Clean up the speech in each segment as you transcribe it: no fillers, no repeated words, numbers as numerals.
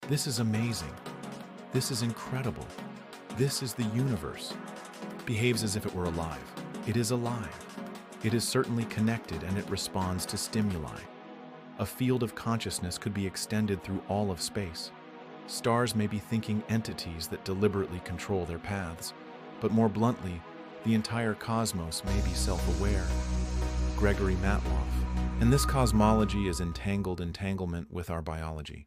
This is amazing. This is incredible. This is the universe. Behaves as if it were alive. It is alive. It is certainly connected and it responds to stimuli. A field of consciousness could be extended through all of space. Stars may be thinking entities that deliberately control their paths, but more bluntly, the entire cosmos may be self-aware. Gregory Matloff. And this cosmology is entangled entanglement with our biology.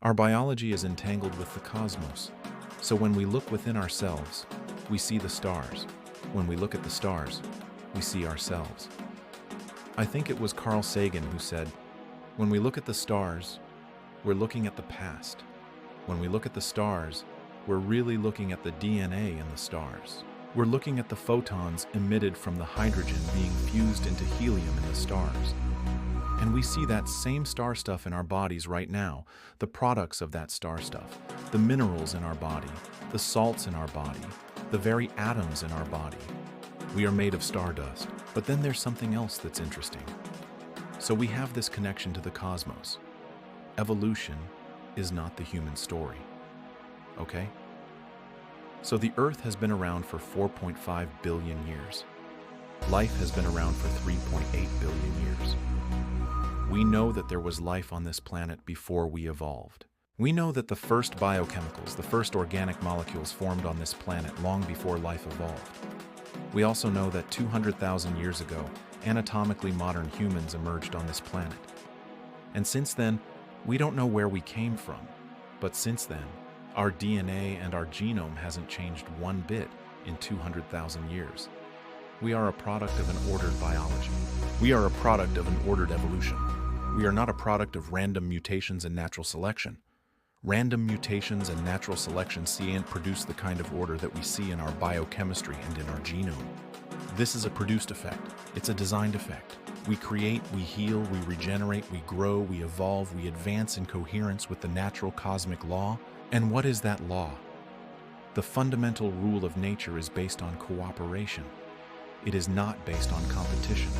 Our biology is entangled with the cosmos. So when we look within ourselves, we see the stars. When we look at the stars, we see ourselves. I think it was Carl Sagan who said, when we look at the stars, we're looking at the past. When we look at the stars, we're really looking at the DNA in the stars. We're looking at the photons emitted from the hydrogen being fused into helium in the stars. And we see that same star stuff in our bodies right now, the products of that star stuff, the minerals in our body, the salts in our body, the very atoms in our body. We are made of stardust. But then there's something else that's interesting. So we have this connection to the cosmos. Evolution is not the human story. Okay? So the Earth has been around for 4.5 billion years. Life has been around for 3.8 billion years. We know that there was life on this planet before we evolved. We know that the first biochemicals, the first organic molecules formed on this planet long before life evolved. We also know that 200,000 years ago, anatomically modern humans emerged on this planet. And since then, we don't know where we came from. But since then, our DNA and our genome hasn't changed one bit in 200,000 years. We are a product of an ordered biology. We are a product of an ordered evolution. We are not a product of random mutations and natural selection. Random mutations and natural selection see and produce the kind of order that we see in our biochemistry and in our genome. This is a produced effect. It's a designed effect. We create, we heal, we regenerate, we grow, we evolve, we advance in coherence with the natural cosmic law. And what is that law? The fundamental rule of nature is based on cooperation. It is not based on competition.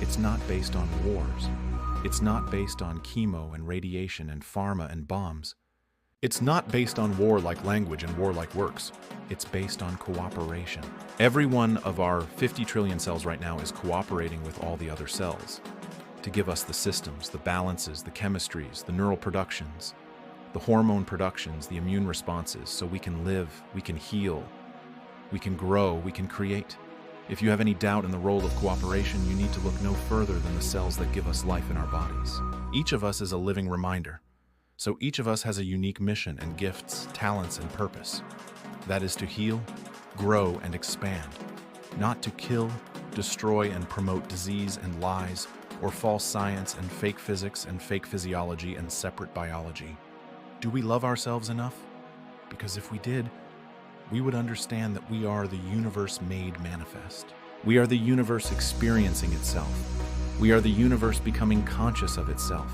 It's not based on wars. It's not based on chemo and radiation and pharma and bombs. It's not based on warlike language and warlike works. It's based on cooperation. Every one of our 50 trillion cells right now is cooperating with all the other cells to give us the systems, the balances, the chemistries, the neural productions, the hormone productions, the immune responses, so we can live, we can heal, we can grow, we can create. If you have any doubt in the role of cooperation, you need to look no further than the cells that give us life in our bodies. Each of us is a living reminder. So each of us has a unique mission and gifts, talents, and purpose. That is to heal, grow, and expand. Not to kill, destroy, and promote disease and lies, or false science and fake physics and fake physiology and separate biology. Do we love ourselves enough? Because if we did, we would understand that we are the universe made manifest. We are the universe experiencing itself. We are the universe becoming conscious of itself.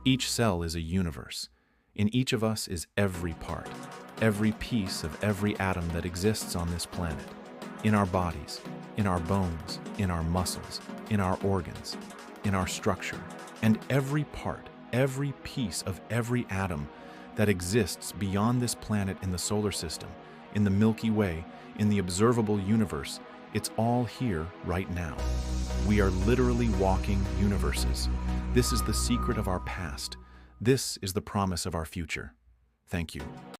Each cell is a universe. In each of us is every part, every piece of every atom that exists on this planet. In our bodies, in our bones, in our muscles, in our organs, in our structure. And every part, every piece of every atom that exists beyond this planet in the solar system, in the Milky Way, in the observable universe, it's all here right now. We are literally walking universes. This is the secret of our past. This is the promise of our future. Thank you.